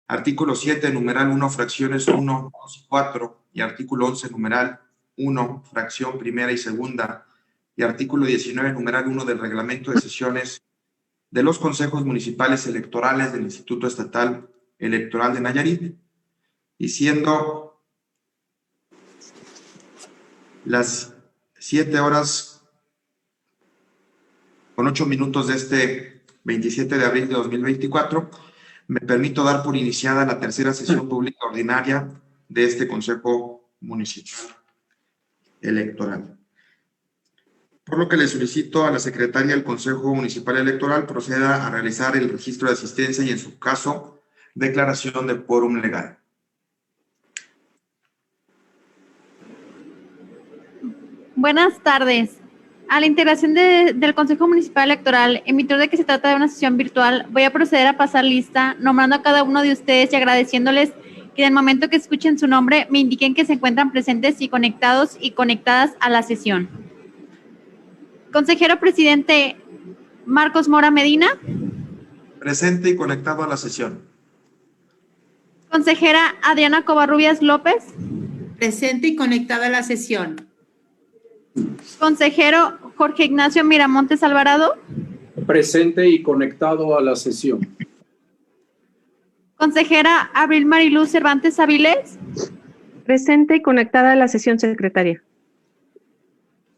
artículo 7, numeral 1, fracciones 1, 2 y 4, y artículo 11, numeral 1, fracción primera y segunda, y artículo 19, numeral 1 del reglamento de sesiones de los consejos municipales electorales del Instituto Estatal Electoral de Nayarit, y siendo las 7:08 de este 27 de abril de 2024, me permito dar por iniciada la tercera sesión pública ordinaria de este Consejo Municipal Electoral. Por lo que le solicito a la secretaria del Consejo Municipal Electoral proceda a realizar el registro de asistencia y, en su caso, declaración de quórum legal. Buenas tardes. A la integración del Consejo Municipal Electoral, en virtud de que se trata de una sesión virtual, voy a proceder a pasar lista, nombrando a cada uno de ustedes y agradeciéndoles que en el momento que escuchen su nombre me indiquen que se encuentran presentes y conectados y conectadas a la sesión. Consejero presidente Marcos Mora Medina. Presente y conectado a la sesión. Consejera Adriana Covarrubias López. Presente y conectada a la sesión. Consejero Jorge Ignacio Miramontes Alvarado. Presente y conectado a la sesión. Consejera Abril Mariluz Cervantes Avilés. Presente y conectada a la sesión, secretaria.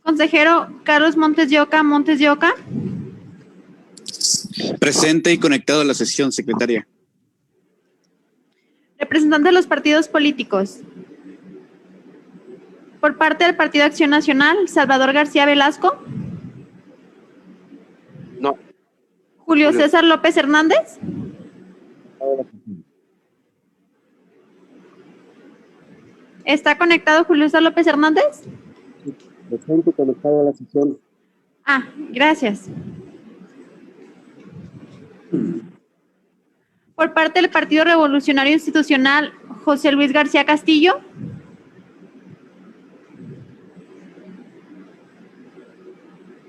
Consejero Carlos Montes de Oca Montes de Oca. Presente y conectado a la sesión, secretaria. Representante de los partidos políticos. Por parte del Partido Acción Nacional, Salvador García Velasco. No. Julio César López Hernández. ¿Está conectado Julio César López Hernández? Presente y conectado a la sesión. Ah, gracias. Por parte del Partido Revolucionario Institucional, José Luis García Castillo.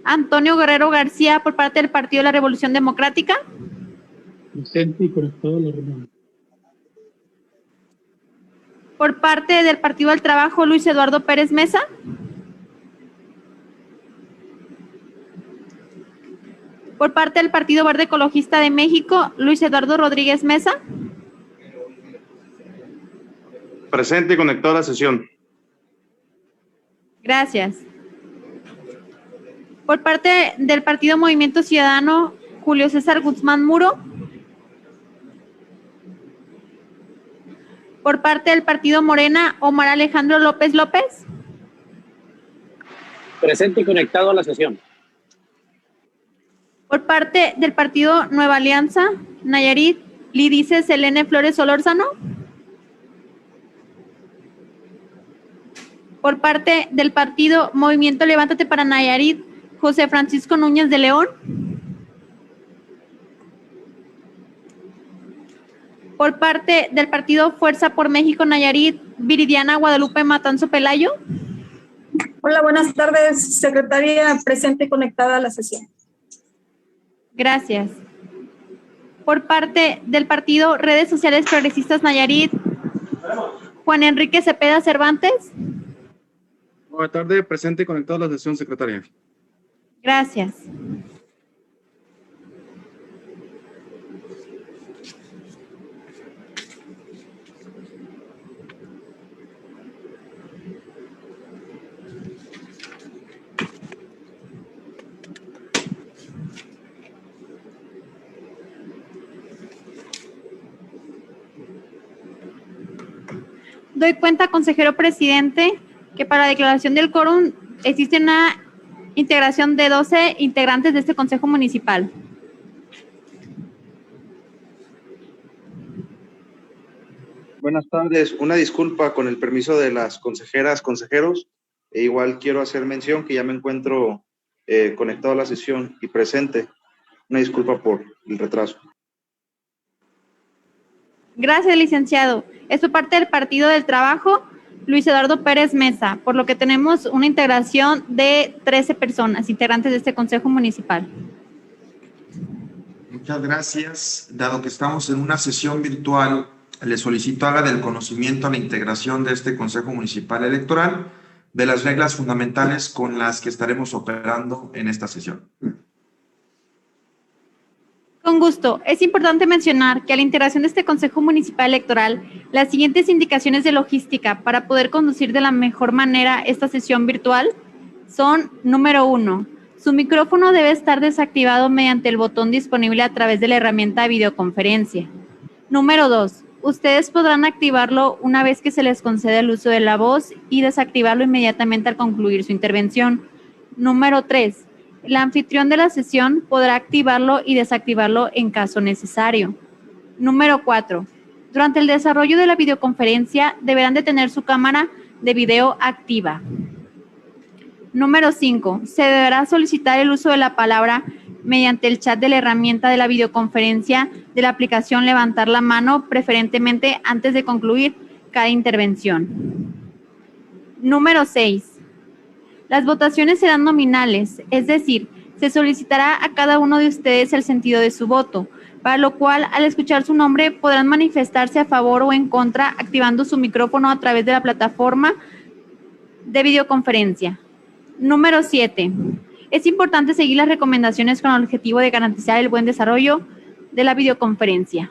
Antonio Guerrero García, por parte del Partido de la Revolución Democrática. Presente y conectado a la reunión. Por parte del Partido del Trabajo, Luis Eduardo Pérez Mesa. Por parte del Partido Verde Ecologista de México, Luis Eduardo Rodríguez Mesa. Presente y conectado a la sesión. Gracias. Por parte del Partido Movimiento Ciudadano, Julio César Guzmán Muro. Por parte del Partido Morena, Omar Alejandro López López. Presente y conectado a la sesión. Por parte del Partido Nueva Alianza, Nayarit, Lidice Selene Flores Solórzano. Por parte del Partido Movimiento Levántate para Nayarit, José Francisco Núñez de León. Por parte del Partido Fuerza por México Nayarit, Viridiana Guadalupe Matanzo Pelayo. Hola, buenas tardes, secretaria, presente y conectada a la sesión. Gracias. Por parte del Partido Redes Sociales Progresistas Nayarit, Juan Enrique Cepeda Cervantes. Buenas tardes, presente y conectado a la sesión, secretaria. Gracias. Doy cuenta, consejero presidente, que para declaración del quórum existe una integración de 12 integrantes de este Consejo Municipal. Buenas tardes. Una disculpa con el permiso de las consejeras, consejeros. Igual quiero hacer mención que ya me encuentro conectado a la sesión y presente. Una disculpa por el retraso. Gracias, licenciado. Es por parte del Partido del Trabajo, Luis Eduardo Pérez Mesa, por lo que tenemos una integración de 13 personas, integrantes de este Consejo Municipal. Muchas gracias. Dado que estamos en una sesión virtual, le solicito haga del conocimiento a la integración de este Consejo Municipal Electoral de las reglas fundamentales con las que estaremos operando en esta sesión. Con gusto. Es importante mencionar que a la integración de este Consejo Municipal Electoral, las siguientes indicaciones de logística para poder conducir de la mejor manera esta sesión virtual son: número 1, su micrófono debe estar desactivado mediante el botón disponible a través de la herramienta de videoconferencia. Número 2, ustedes podrán activarlo una vez que se les conceda el uso de la voz y desactivarlo inmediatamente al concluir su intervención. Número 3, el anfitrión de la sesión podrá activarlo y desactivarlo en caso necesario. Número 4. Durante el desarrollo de la videoconferencia deberán de tener su cámara de video activa. Número 5. Se deberá solicitar el uso de la palabra mediante el chat de la herramienta de la videoconferencia de la aplicación Levantar la Mano, preferentemente antes de concluir cada intervención. Número 6. Las votaciones serán nominales, es decir, se solicitará a cada uno de ustedes el sentido de su voto, para lo cual, al escuchar su nombre, podrán manifestarse a favor o en contra activando su micrófono a través de la plataforma de videoconferencia. Número 7. Es importante seguir las recomendaciones con el objetivo de garantizar el buen desarrollo de la videoconferencia.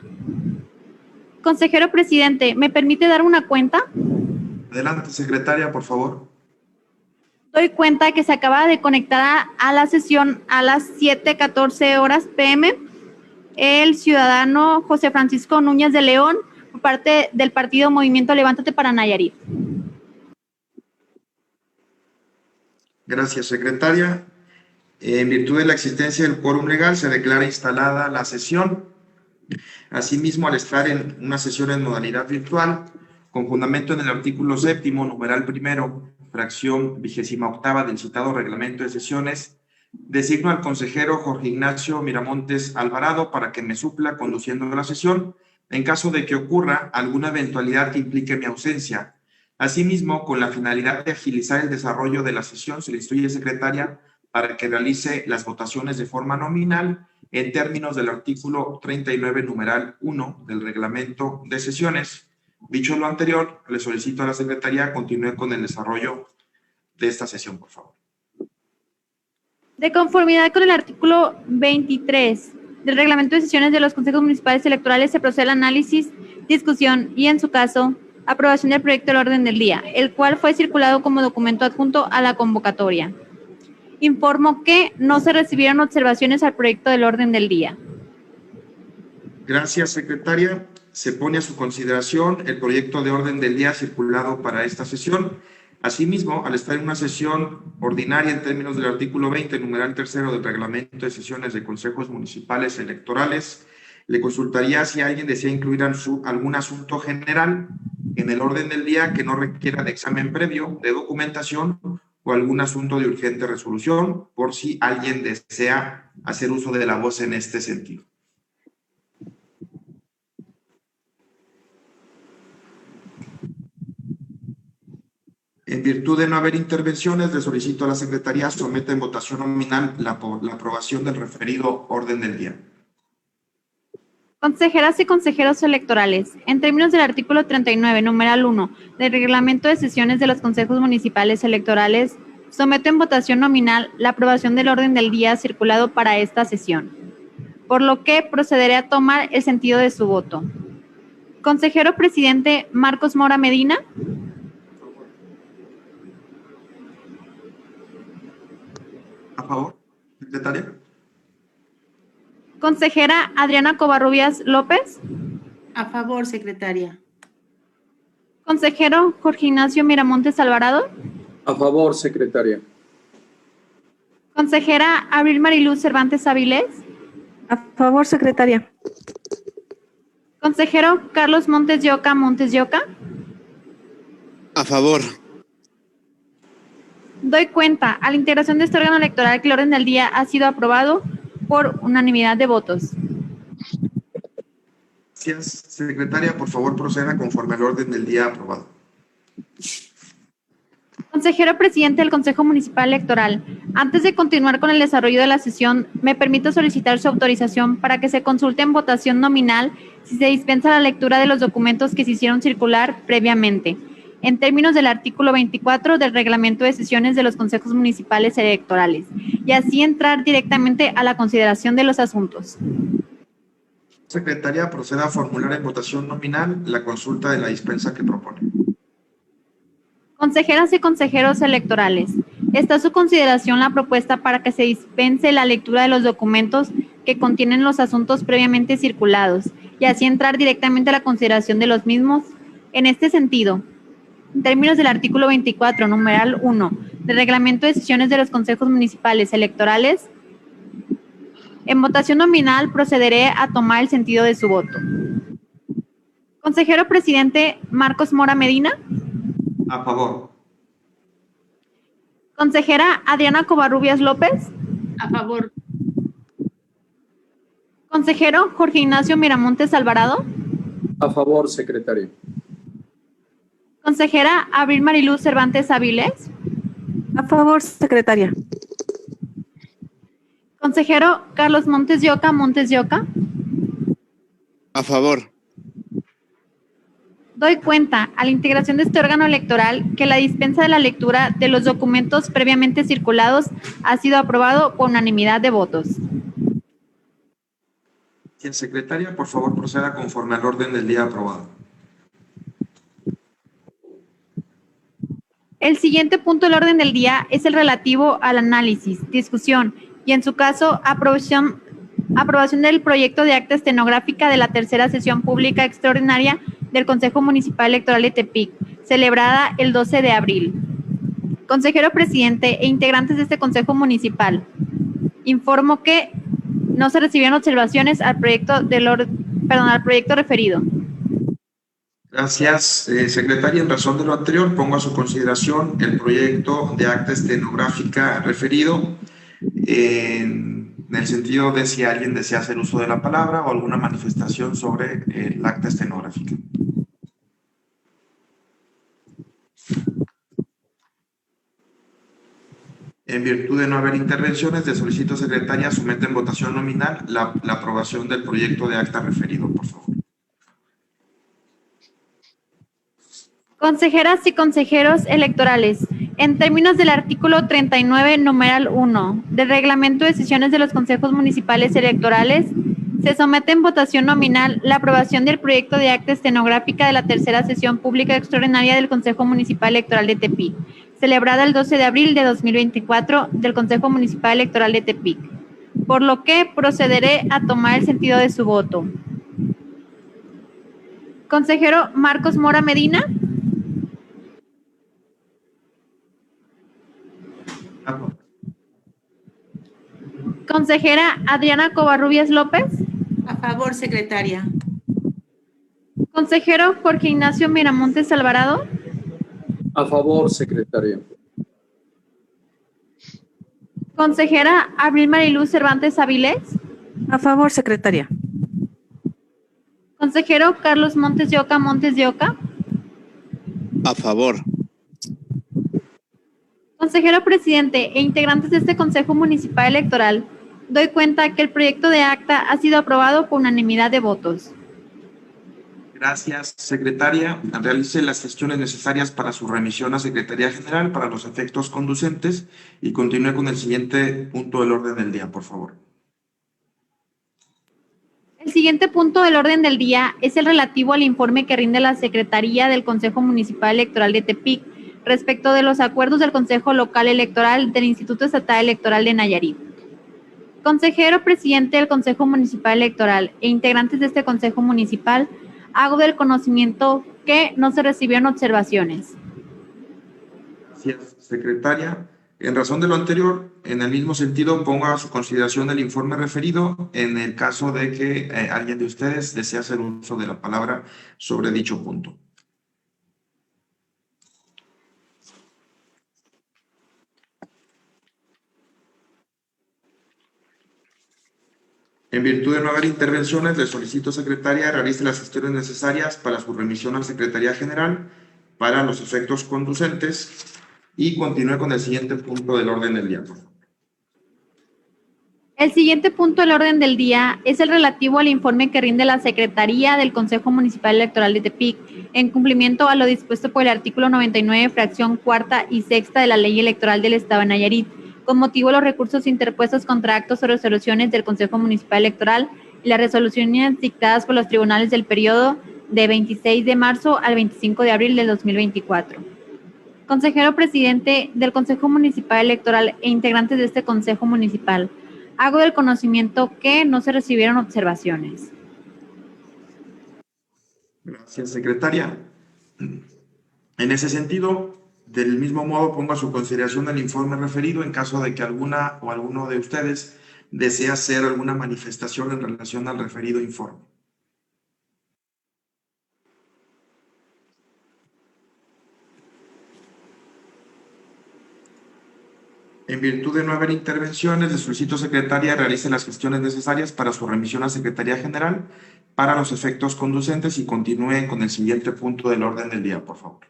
Consejero presidente, ¿me permite dar una cuenta? Adelante, secretaria, por favor. Doy cuenta que se acaba de conectar a la sesión a las 7:14 horas p.m. el ciudadano José Francisco Núñez de León, por parte del partido Movimiento Levántate para Nayarit. Gracias, secretaria. En virtud de la existencia del quórum legal, se declara instalada la sesión. Asimismo, al estar en una sesión en modalidad virtual, con fundamento en el artículo 7º, numeral 1, fracción 28ª del citado reglamento de sesiones, designo al consejero Jorge Ignacio Miramontes Alvarado para que me supla conduciendo la sesión en caso de que ocurra alguna eventualidad que implique mi ausencia. Asimismo, con la finalidad de agilizar el desarrollo de la sesión, se le instruye, secretaria, para que realice las votaciones de forma nominal en términos del artículo 39, numeral 1 del reglamento de sesiones. Dicho lo anterior, le solicito a la secretaría continúe con el desarrollo de esta sesión, por favor. De conformidad con el artículo 23 del reglamento de sesiones de los consejos municipales electorales, se procede al análisis, discusión y, en su caso, aprobación del proyecto del orden del día, el cual fue circulado como documento adjunto a la convocatoria. Informo que no se recibieron observaciones al proyecto del orden del día. Gracias, secretaria. Se pone a su consideración el proyecto de orden del día circulado para esta sesión. Asimismo, al estar en una sesión ordinaria en términos del artículo 20, numeral 3 del reglamento de sesiones de consejos municipales electorales, le consultaría si alguien desea incluir algún asunto general en el orden del día que no requiera de examen previo, de documentación o algún asunto de urgente resolución, por si alguien desea hacer uso de la voz en este sentido. En virtud de no haber intervenciones, le solicito a la secretaría someta en votación nominal la aprobación del referido orden del día. Consejeras y consejeros electorales, en términos del artículo 39, numeral 1 del reglamento de sesiones de los consejos municipales electorales, someto en votación nominal la aprobación del orden del día circulado para esta sesión, por lo que procederé a tomar el sentido de su voto. Consejero presidente Marcos Mora Medina. A favor, secretaria. Consejera Adriana Covarrubias López. A favor, secretaria. Consejero Jorge Ignacio Miramontes Alvarado. A favor, secretaria. Consejera Abril Mariluz Cervantes Avilés. A favor, secretaria. Consejero Carlos Montes de Oca. A favor. Doy cuenta a la integración de este órgano electoral que el orden del día ha sido aprobado por unanimidad de votos. Gracias, secretaria. Por favor, proceda conforme al orden del día aprobado. Consejero presidente del Consejo Municipal Electoral, antes de continuar con el desarrollo de la sesión, me permito solicitar su autorización para que se consulte en votación nominal si se dispensa la lectura de los documentos que se hicieron circular previamente, en términos del artículo 24 del Reglamento de Sesiones de los Consejos Municipales Electorales, y así entrar directamente a la consideración de los asuntos. Secretaria, proceda a formular en votación nominal la consulta de la dispensa que propone. Consejeras y consejeros electorales, está a su consideración la propuesta para que se dispense la lectura de los documentos que contienen los asuntos previamente circulados y así entrar directamente a la consideración de los mismos. En este sentido, en términos del artículo 24, numeral 1, del Reglamento de Sesiones de los Consejos Municipales Electorales, en votación nominal procederé a tomar el sentido de su voto. Consejero presidente Marcos Mora Medina. A favor. Consejera Adriana Covarrubias López. A favor. Consejero Jorge Ignacio Miramontes Alvarado. A favor, secretaria. Consejera Abril Mariluz Cervantes Avilés. A favor, secretaria. Consejero Carlos Montes de Oca. A favor. Doy cuenta a la integración de este órgano electoral que la dispensa de la lectura de los documentos previamente circulados ha sido aprobado por unanimidad de votos. Secretaria, por favor, proceda conforme al orden del día aprobado. El siguiente punto del orden del día es el relativo al análisis, discusión y, en su caso, aprobación del proyecto de acta estenográfica de la tercera sesión pública extraordinaria del Consejo Municipal Electoral de Tepic, celebrada el 12 de abril. Consejero presidente e integrantes de este Consejo Municipal, informo que no se recibieron observaciones al proyecto referido. Gracias, secretaria. En razón de lo anterior, pongo a su consideración el proyecto de acta estenográfica referido en el sentido de si alguien desea hacer uso de la palabra o alguna manifestación sobre el acta estenográfica. En virtud de no haber intervenciones, le solicito, secretaria, someta en votación nominal la aprobación del proyecto de acta referido, por favor. Consejeras y consejeros electorales, en términos del artículo 39, numeral 1, del Reglamento de Sesiones de los Consejos Municipales Electorales, se somete en votación nominal la aprobación del proyecto de acta estenográfica de la tercera sesión pública extraordinaria del Consejo Municipal Electoral de Tepic, celebrada el 12 de abril de 2024 del Consejo Municipal Electoral de Tepic, por lo que procederé a tomar el sentido de su voto. Consejero Marcos Mora Medina. Consejera Adriana Covarrubias López. A favor, secretaria. Consejero Jorge Ignacio Miramontes Alvarado. A favor, secretaria. Consejera Abril Mariluz Cervantes Avilés. A favor, secretaria. Consejero Carlos Montes de Oca. A favor. Consejero presidente e integrantes de este Consejo Municipal Electoral, doy cuenta que el proyecto de acta ha sido aprobado por unanimidad de votos. Gracias, secretaria. Realice las gestiones necesarias para su remisión a Secretaría General para los efectos conducentes y continúe con el siguiente punto del orden del día, por favor. El siguiente punto del orden del día es el relativo al informe que rinde la Secretaría del Consejo Municipal Electoral de Tepic respecto de los acuerdos del Consejo Local Electoral del Instituto Estatal Electoral de Nayarit. Consejero presidente del Consejo Municipal Electoral e integrantes de este Consejo Municipal, hago del conocimiento que no se recibieron observaciones. Gracias, secretaria. En razón de lo anterior, en el mismo sentido, pongo a su consideración el informe referido en el caso de que alguien de ustedes desee hacer uso de la palabra sobre dicho punto. En virtud de no haber intervenciones, le solicito, secretaria, realice las gestiones necesarias para su remisión a Secretaría General para los efectos conducentes y continúe con el siguiente punto del orden del día, por favor. El siguiente punto del orden del día es el relativo al informe que rinde la Secretaría del Consejo Municipal Electoral de Tepic en cumplimiento a lo dispuesto por el artículo 99, fracción cuarta y sexta de la Ley Electoral del Estado de Nayarit, con motivo de los recursos interpuestos contra actos o resoluciones del Consejo Municipal Electoral y las resoluciones dictadas por los tribunales del periodo de 26 de marzo al 25 de abril del 2024. Consejero presidente del Consejo Municipal Electoral e integrantes de este Consejo Municipal, hago del conocimiento que no se recibieron observaciones. Gracias, secretaria. En ese sentido, del mismo modo, pongo a su consideración el informe referido en caso de que alguna o alguno de ustedes desee hacer alguna manifestación en relación al referido informe. En virtud de no haber intervenciones, le solicito, secretaria, realice las gestiones necesarias para su remisión a Secretaría General para los efectos conducentes y continúe con el siguiente punto del orden del día, por favor.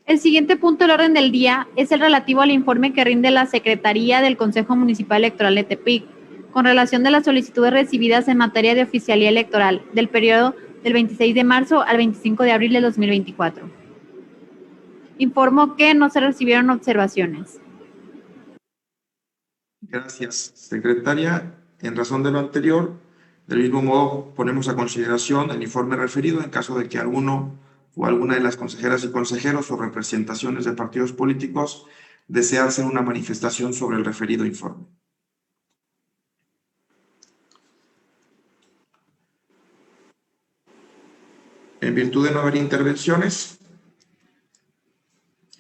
El siguiente punto del orden del día es el relativo al informe que rinde la Secretaría del Consejo Municipal Electoral de Tepic con relación de las solicitudes recibidas en materia de oficialía electoral del periodo del 26 de marzo al 25 de abril de 2024. Informo que no se recibieron observaciones. Gracias, secretaria. En razón de lo anterior, del mismo modo, ponemos a consideración el informe referido en caso de que alguno o alguna de las consejeras y consejeros o representaciones de partidos políticos desee hacer una manifestación sobre el referido informe. En virtud de no haber intervenciones,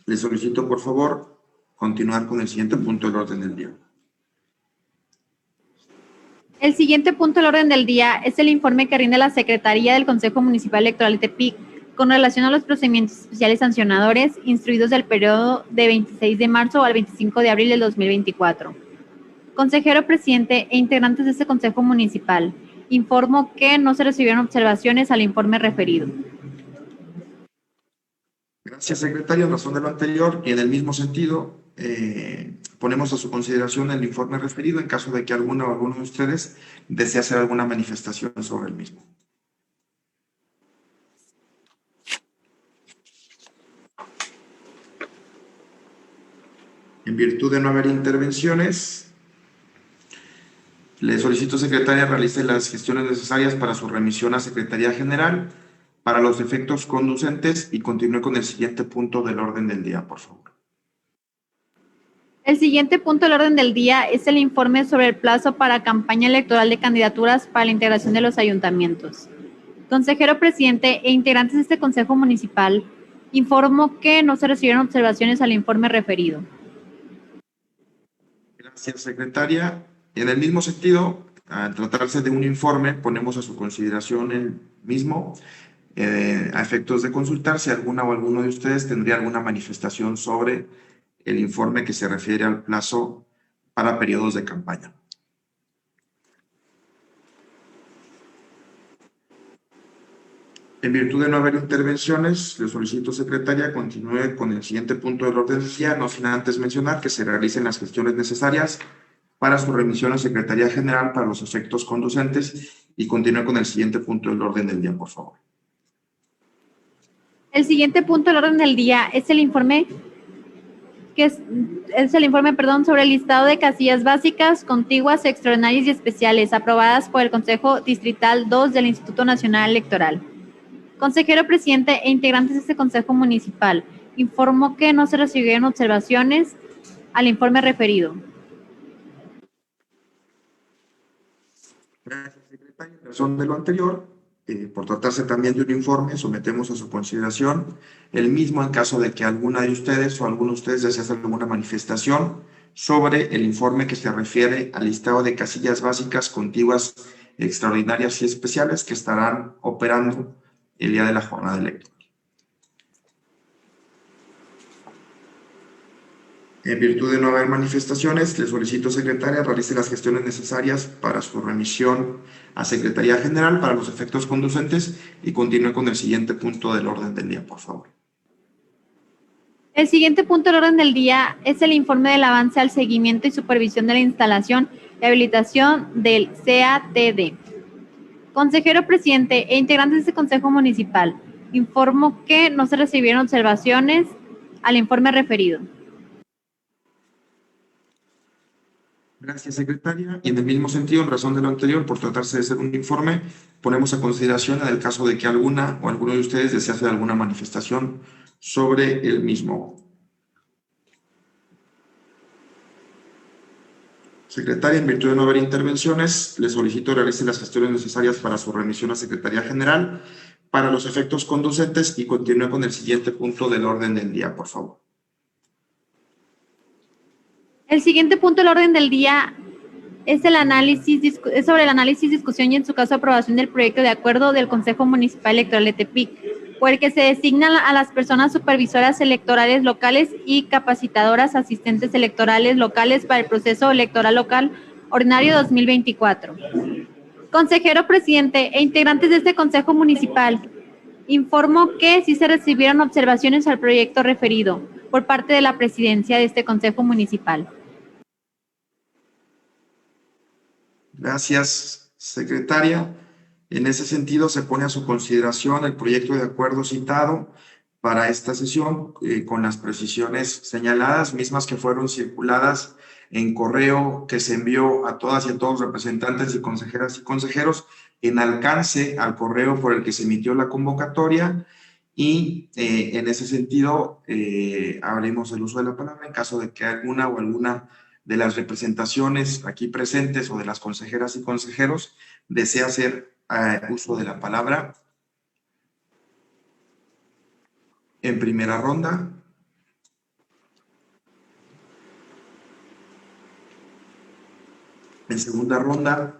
le solicito, por favor, continuar con el siguiente punto del orden del día. El siguiente punto del orden del día es el informe que rinde la Secretaría del Consejo Municipal Electoral de Tepic con relación a los procedimientos especiales sancionadores instruidos del periodo de 26 de marzo al 25 de abril del 2024. Consejero presidente e integrantes de este Consejo Municipal, informo que no se recibieron observaciones al informe referido. Gracias, secretario. En razón de lo anterior y en el mismo sentido, ponemos a su consideración el informe referido en caso de que alguno o alguno de ustedes desee hacer alguna manifestación sobre el mismo. En virtud de no haber intervenciones, le solicito, secretaria, realice las gestiones necesarias para su remisión a Secretaría General para los efectos conducentes y continúe con el siguiente punto del orden del día, por favor. El siguiente punto del orden del día es el informe sobre el plazo para campaña electoral de candidaturas para la integración de los ayuntamientos. Consejero presidente e integrantes de este Consejo Municipal, informo que no se recibieron observaciones al informe referido. Gracias, secretaria. En el mismo sentido, al tratarse de un informe, ponemos a su consideración el mismo a efectos de consultar si alguna o alguno de ustedes tendría alguna manifestación sobre el informe que se refiere al plazo para periodos de campaña. En virtud de no haber intervenciones, le solicito, secretaria, continúe con el siguiente punto del orden del día, no sin antes mencionar que se realicen las gestiones necesarias para su remisión a Secretaría General para los efectos conducentes y continúe con el siguiente punto del orden del día, por favor. El siguiente punto del orden del día es el informe sobre el listado de casillas básicas, contiguas, extraordinarias y especiales aprobadas por el Consejo Distrital 2 del Instituto Nacional Electoral. Consejero presidente e integrantes de este Consejo Municipal, informo que no se recibieron observaciones al informe referido. Gracias, secretario. En razón de lo anterior, por tratarse también de un informe, sometemos a su consideración el mismo en caso de que alguna de ustedes o alguno de ustedes desee hacer alguna manifestación sobre el informe que se refiere al listado de casillas básicas, contiguas, extraordinarias y especiales que estarán operando el día de la jornada electoral. En virtud de no haber manifestaciones, le solicito, secretaria, realice las gestiones necesarias para su remisión a Secretaría General para los efectos conducentes y continúe con el siguiente punto del orden del día, por favor. El siguiente punto del orden del día es el informe del avance al seguimiento y supervisión de la instalación y habilitación del CATD. Consejero presidente e integrantes de este Consejo Municipal, informo que no se recibieron observaciones al informe referido. Gracias, secretaria. Y en el mismo sentido, en razón de lo anterior, por tratarse de ser un informe, ponemos a consideración en el caso de que alguna o alguno de ustedes desee hacer alguna manifestación sobre el mismo. Secretaria, en virtud de no haber intervenciones, le solicito realice las gestiones necesarias para su remisión a Secretaría General para los efectos conducentes y continúe con el siguiente punto del orden del día, por favor. El siguiente punto del orden del día es el análisis, es sobre el análisis, discusión y en su caso aprobación del proyecto de acuerdo del Consejo Municipal Electoral de Tepic, por el que se designan a las personas supervisoras electorales locales y capacitadoras asistentes electorales locales para el proceso electoral local ordinario 2024. Consejero presidente e integrantes de este Consejo Municipal, informo que sí se recibieron observaciones al proyecto referido por parte de la presidencia de este Consejo Municipal. Gracias, secretaria. En ese sentido, se pone a su consideración el proyecto de acuerdo citado para esta sesión con las precisiones señaladas, mismas que fueron circuladas en correo que se envió a todas y a todos representantes y consejeras y consejeros en alcance al correo por el que se emitió la convocatoria y en ese sentido abrimos el uso de la palabra en caso de que alguna o alguna de las representaciones aquí presentes o de las consejeras y consejeros desea hacer uso de la palabra en primera ronda. En segunda ronda.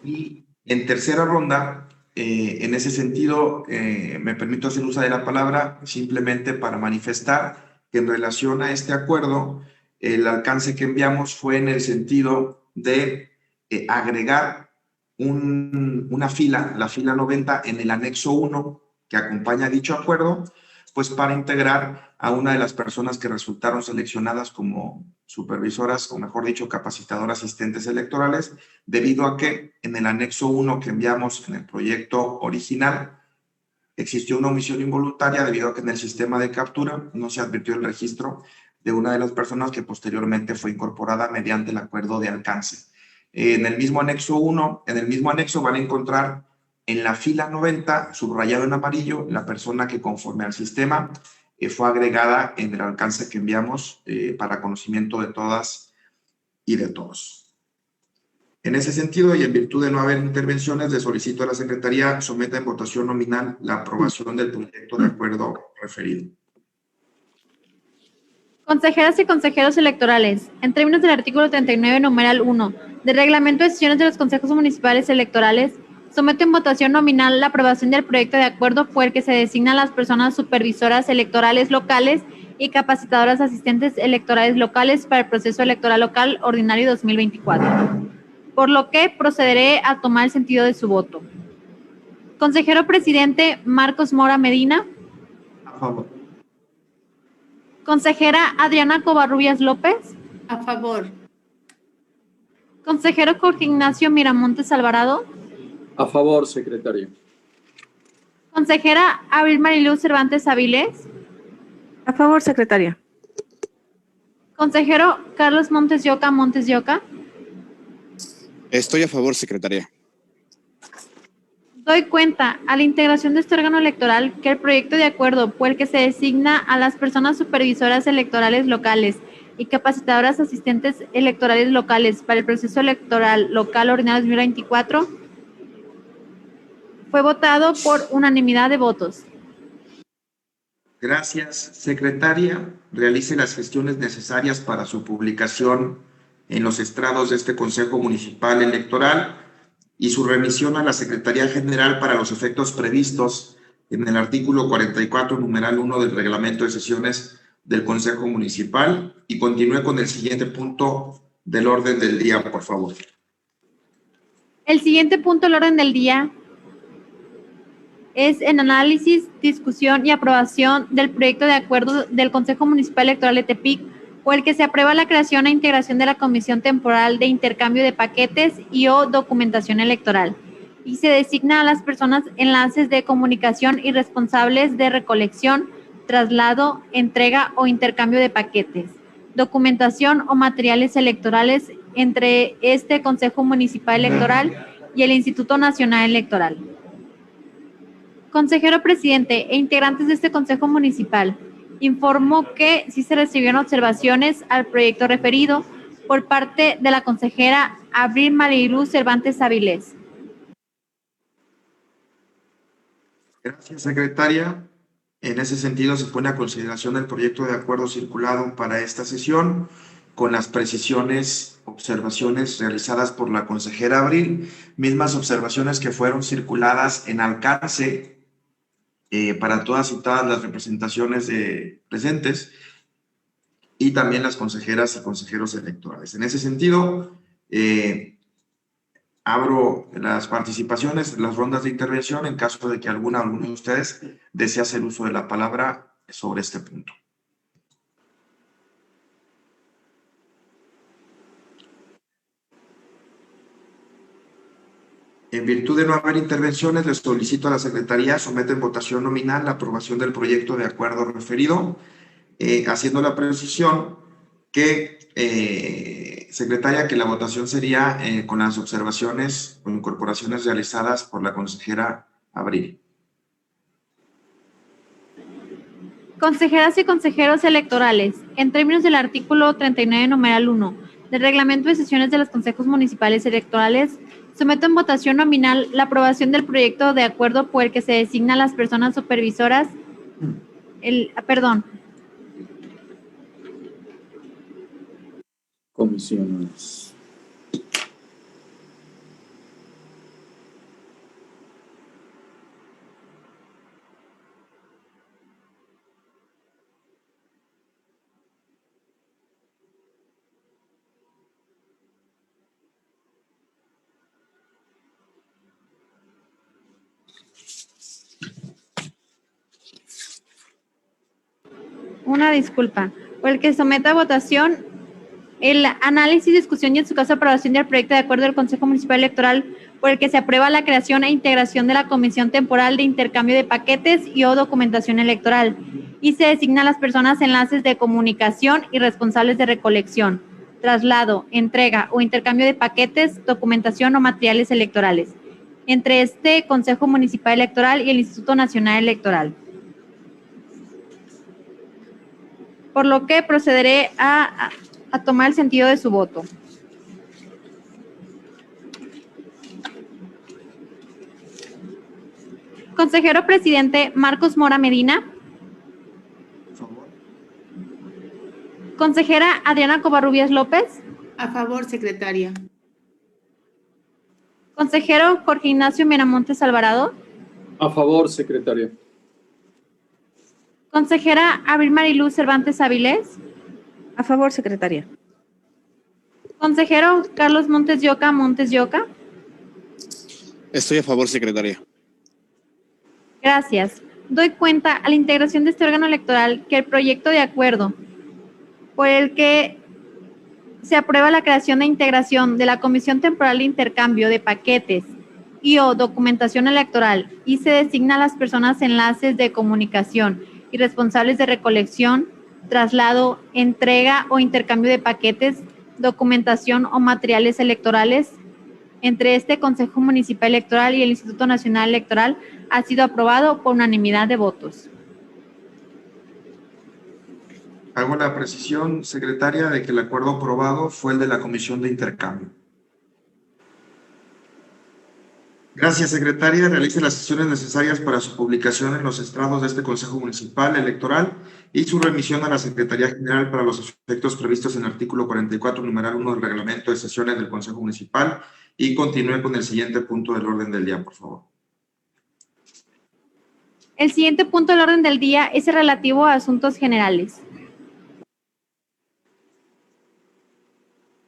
Y en tercera ronda, en ese sentido, me permito hacer uso de la palabra simplemente para manifestar que en relación a este acuerdo, el alcance que enviamos fue en el sentido de agregar una fila, la fila 90, en el anexo 1 que acompaña dicho acuerdo, pues para integrar a una de las personas que resultaron seleccionadas como supervisoras, o mejor dicho, capacitadoras asistentes electorales, debido a que en el anexo 1 que enviamos en el proyecto original, existió una omisión involuntaria debido a que en el sistema de captura no se advirtió el registro de una de las personas que posteriormente fue incorporada mediante el acuerdo de alcance. En el mismo anexo 1, en el mismo anexo van a encontrar en la fila 90, subrayado en amarillo, la persona que conforme al sistema fue agregada en el alcance que enviamos para conocimiento de todas y de todos. En ese sentido, y en virtud de no haber intervenciones, le solicito a la Secretaría someta en votación nominal la aprobación del proyecto de acuerdo referido. Consejeras y consejeros electorales, en términos del artículo 39, numeral 1, del Reglamento de Sesiones de los Consejos Municipales Electorales, someto en votación nominal la aprobación del proyecto de acuerdo por el que se designan las personas supervisoras electorales locales y capacitadoras asistentes electorales locales para el proceso electoral local ordinario 2024. Por lo que procederé a tomar el sentido de su voto. Consejero presidente Marcos Mora Medina. A favor. Consejera Adriana Covarrubias López. A favor. Consejero Jorge Ignacio Miramontes Alvarado. A favor, secretaria. Consejera Abril Mariluz Cervantes Avilés. A favor, secretaria. Consejero Carlos Montes de Oca. Estoy a favor, secretaria. Doy cuenta a la integración de este órgano electoral que el proyecto de acuerdo por el que se designa a las personas supervisoras electorales locales y capacitadoras asistentes electorales locales para el proceso electoral local ordinario 2024 fue votado por unanimidad de votos. Gracias, secretaria. Realice las gestiones necesarias para su publicación en los estrados de este Consejo Municipal Electoral y su remisión a la Secretaría General para los efectos previstos en el artículo 44, numeral 1 del Reglamento de Sesiones del Consejo Municipal y continúe con el siguiente punto del orden del día, por favor. El siguiente punto del orden del día es en análisis, discusión y aprobación del proyecto de acuerdo del Consejo Municipal Electoral de Tepic, por el que se aprueba la creación e integración de la Comisión Temporal de Intercambio de Paquetes y o documentación electoral, y se designa a las personas enlaces de comunicación y responsables de recolección, traslado, entrega o intercambio de paquetes, documentación o materiales electorales entre este Consejo Municipal Electoral y el Instituto Nacional Electoral. Consejero presidente e integrantes de este Consejo Municipal, informo que sí se recibieron observaciones al proyecto referido por parte de la consejera Abril Mariluz Cervantes Avilés. Gracias, secretaria. En ese sentido, se pone a consideración el proyecto de acuerdo circulado para esta sesión con las precisiones, observaciones realizadas por la consejera Abril, mismas observaciones que fueron circuladas en alcance para todas y todas las representaciones presentes y también las consejeras y consejeros electorales. En ese sentido, abro las participaciones, las rondas de intervención en caso de que alguno de ustedes desee hacer uso de la palabra sobre este punto. En virtud de no haber intervenciones, les solicito a la Secretaría someta en votación nominal la aprobación del proyecto de acuerdo referido, haciendo la precisión que, Secretaria, que la votación sería con las observaciones o incorporaciones realizadas por la consejera Abril. Consejeras y consejeros electorales, en términos del artículo 39, numeral 1, del Reglamento de Sesiones de los Consejos Municipales Electorales, someto en votación nominal la aprobación del proyecto de acuerdo por el que se designa a las personas supervisoras, Comisiones. Una disculpa, por el que someta a votación el análisis, discusión y en su caso aprobación del proyecto de acuerdo del Consejo Municipal Electoral por el que se aprueba la creación e integración de la Comisión Temporal de Intercambio de Paquetes y o documentación electoral y se designa a las personas enlaces de comunicación y responsables de recolección, traslado, entrega o intercambio de paquetes, documentación o materiales electorales entre este Consejo Municipal Electoral y el Instituto Nacional Electoral. Por lo que procederé a tomar el sentido de su voto. Consejero presidente Marcos Mora Medina. Por favor. Consejera Adriana Covarrubias López. A favor, secretaria. Consejero Jorge Ignacio Miramontes Alvarado. A favor, secretaria. Consejera Abril Mariluz Cervantes Avilés. A favor, secretaria. Consejero Carlos Montes de Oca. Estoy a favor, secretaria. Gracias. Doy cuenta a la integración de este órgano electoral que el proyecto de acuerdo por el que se aprueba la creación e integración de la Comisión Temporal de Intercambio de Paquetes y o documentación electoral y se designa a las personas enlaces de comunicación y responsables de recolección, traslado, entrega o intercambio de paquetes, documentación o materiales electorales entre este Consejo Municipal Electoral y el Instituto Nacional Electoral ha sido aprobado por unanimidad de votos. Hago la precisión, secretaria, de que el acuerdo aprobado fue el de la Comisión de Intercambio. Gracias, secretaria. Realice las sesiones necesarias para su publicación en los estrados de este Consejo Municipal Electoral y su remisión a la Secretaría General para los efectos previstos en el artículo 44, numeral 1 del Reglamento de Sesiones del Consejo Municipal y continúe con el siguiente punto del orden del día, por favor. El siguiente punto del orden del día es el relativo a asuntos generales.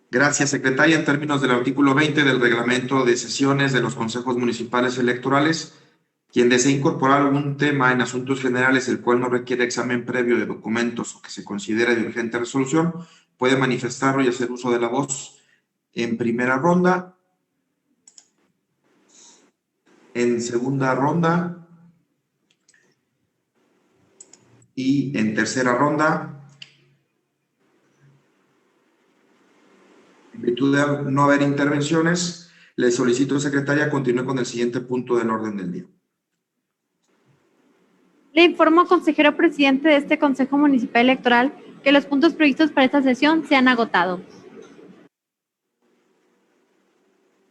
Gracias, secretaria. En términos del artículo 20 del Reglamento de Sesiones de los Consejos Municipales Electorales, Quien desee incorporar algún tema en asuntos generales, el cual no requiere examen previo de documentos o que se considere de urgente resolución, puede manifestarlo y hacer uso de la voz en primera ronda, en segunda ronda y en tercera ronda. En virtud de no haber intervenciones, le solicito, secretaria, continúe con el siguiente punto del orden del día. Le informo, consejero presidente de este Consejo Municipal Electoral, que los puntos previstos para esta sesión se han agotado.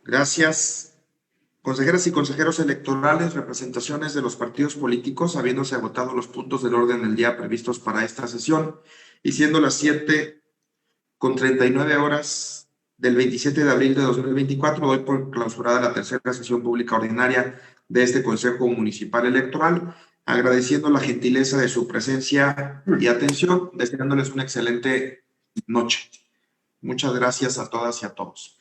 Gracias. Consejeras y consejeros electorales, representaciones de los partidos políticos, habiéndose agotado los puntos del orden del día previstos para esta sesión, y siendo las 7:39 horas del 27 de abril de 2024, doy por clausurada la tercera sesión pública ordinaria de este Consejo Municipal Electoral, agradeciendo la gentileza de su presencia y atención, deseándoles una excelente noche. Muchas gracias a todas y a todos.